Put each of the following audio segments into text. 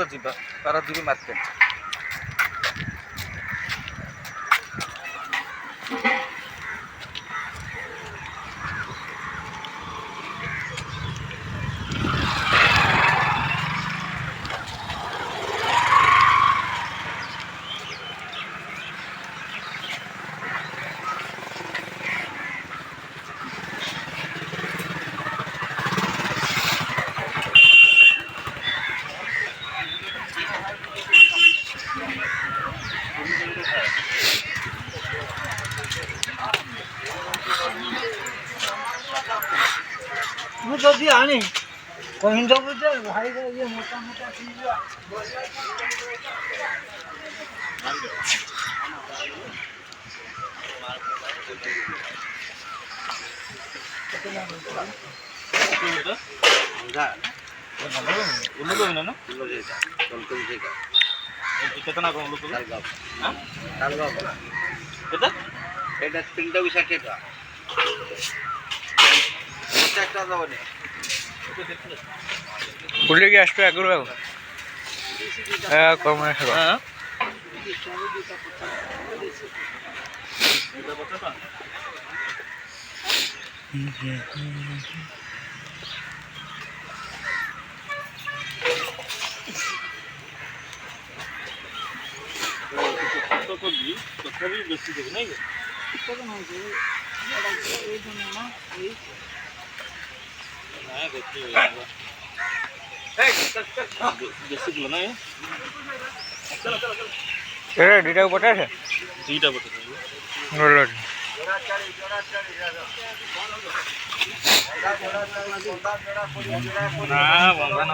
ବର୍ଷ ଯିବା ପାରାଦ୍ୱୀପ ମାର୍କେଟ। ମୁଁ ଯଦି ଆଣି କହିଦେବୁ ଯେ ଭାଇ ଇଏ ମୋଟା ମୋଟା ପିଇବା କେତେ ନା କଣ ଏଇଟା 360 ଟଙ୍କା ବୁଲିକି ଆସିଛୁ ଆଗରୁ ଆଉ କମ ତଥାପି ବେଶୀ ଦେବି ନାଇଁ ବେଶୀ କିଲୋ ନାଇଁ ଦୁଇଟାକୁ ପଚାଶ ଦୁଇଟା ପଚାଶ ନା ବନ୍ଧା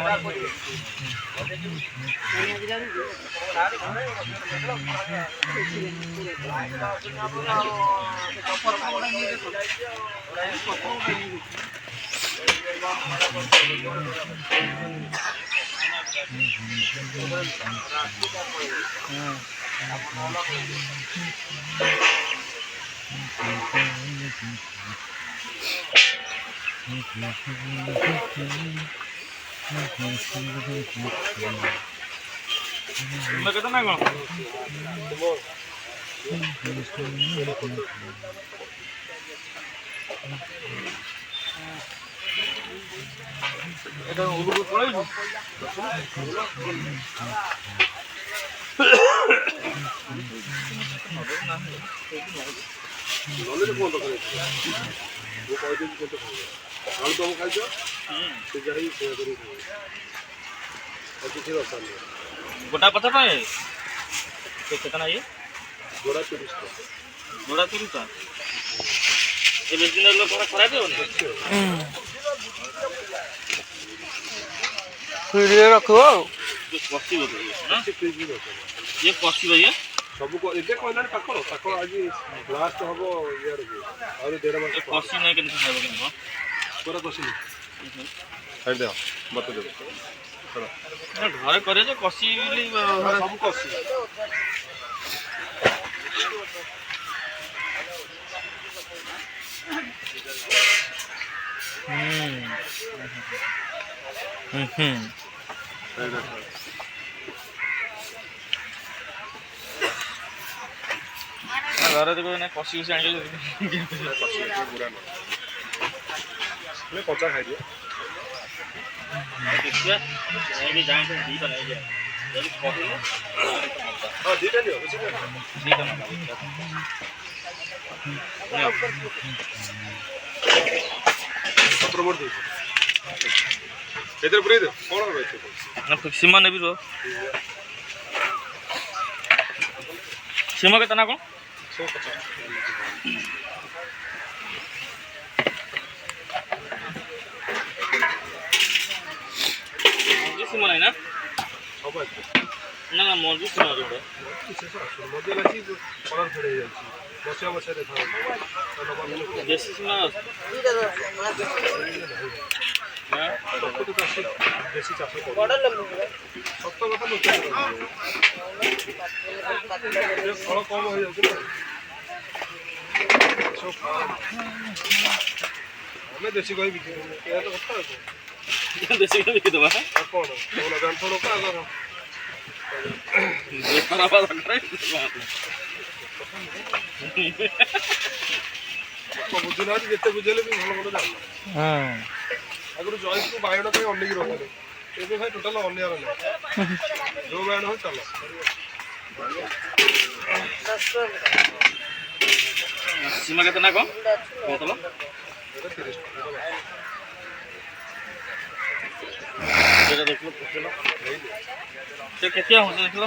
ନା କେତେ ନା କଣ এটা ওগুলো পড়াইছো নলেজ কোন দরকার ও কয়দিন করতে পারবে আলু দম খাইছো সে যাই সে করে খাবে আর কিছু দরকার নেই গোটা পচা পায় কেতনা ये গোটা 30 টাকা গোটা 30 টাকা ये बेच दिन लोग थोड़ा खराब है फ्रिज रखो कसी बोतल ना फ्रिज में रखो ये कसी भैया सब को एके कहलानी पाकल पाकल आज लास्ट हबो यार और 1.5 मास कसी नहीं केन खाइबो केन पूरा कसी साइड दे बत दे चलो घरे करे जे कसी सब कसी घर देखो कसी कसी आने कचा खाई दिए देखिए भी जाए दीटा नहीं जाए हाँ दीटा दियो दीटा सत्र मोड़ दे इधर पूरे दे कौन है ना सीमा ने भी रो सीमा के तना कौन 150 सीमा नहीं ना ना मर्जी सीमा जोड़े मर्जी लगी कलर फेड़ जाए बचा बचा देखा देसी सीमा देसी चाष फल कम हो जाए देशी कहीं बिक तो देशी कहीं बिकी दबा कौन जान लोक ବୁଝୁନାହାନ୍ତି ଯେତେ ବୁଝେଇଲେ ବି ଭଲ ଭଲ ଜାଣିଲ ଆଗରୁ ଜୟକୁ ବାଇଗଣ ପାଇଁ ଅନେଇକି ରହୁଥିଲେ ଏବେ ଭାଇ ଟୋଟାଲ ଅନେଇବାର ନାହିଁ ଯୋଉ ବାଇଗଣ ହଉ ଚାଲ ସୀମା କେତେ ନା କଣ କହୁଥିଲ ସେଇଟା ଦେଖିଲ ସେ କେତେ ହଉଛି ଦେଖିଲ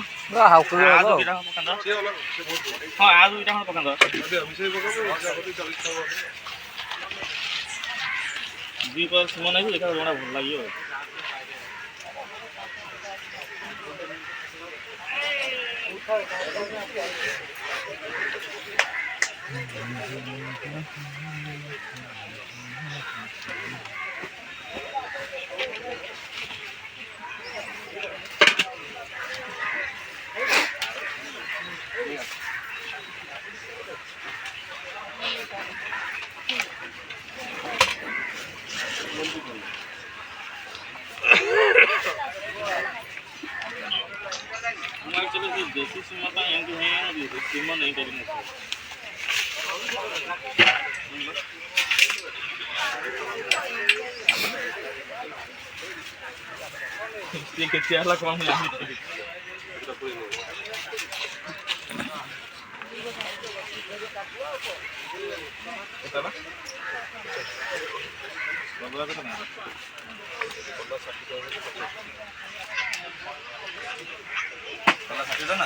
ହଁ ଆଉ ଦୁଇଟା ଖଣ୍ଡ ପକାନ୍ଦ ଦୁଇ ପର ସୀମା ନାହିଁ ଦେଖିବା ଜଣା ଭଲ ଲାଗିବ देसी सीमा का एंड है सीमा नहीं करेंगे इसलिए कितने अलग कौन लगी कितना ना बंगला कितना ना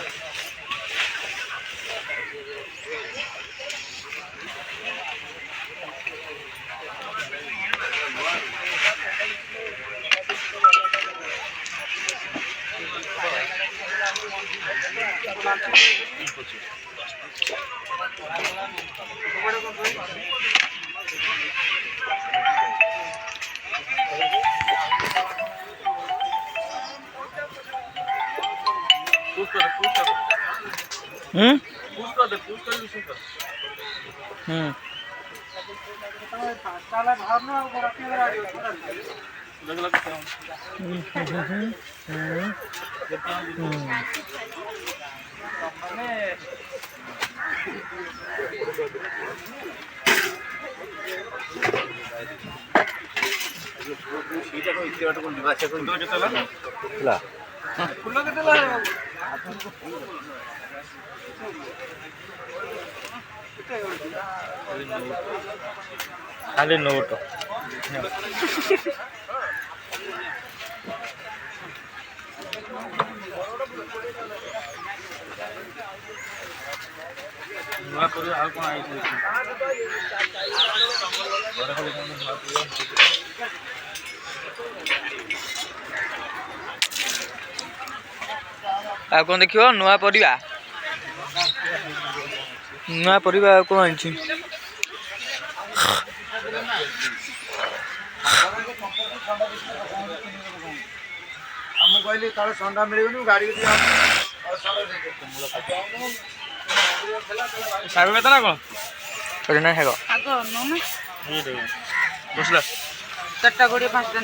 खाली नोट नुआ कर आ कौन आई कौन देखियो नुआ परिबा कौन आनी कहली काले संडा मिलूनी गाड़ी साग केतना कौन ना है बसला 4टा गोड़ी 5टा न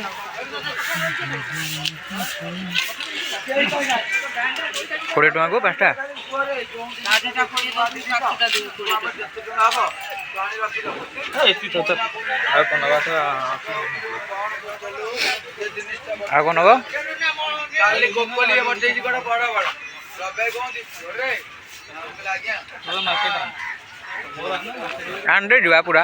20 टका को 5टा 8टा गोड़ी 10टा दे एती तो आ कोन बात आ कौन नगो काली कोपली बटे जी बड़ा बड़ा सबे कोन दी रे लाग्या मार्केट आंडे जुआ पूरा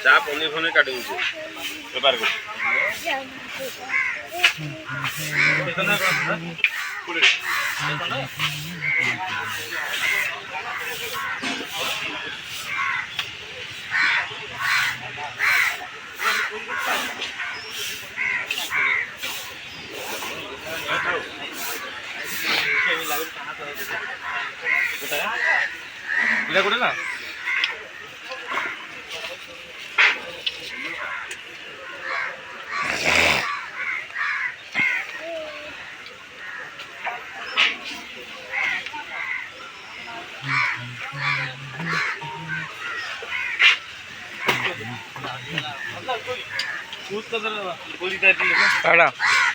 चा पनीर फनी काट बेपार कर এটা করে না पूछ तो गोली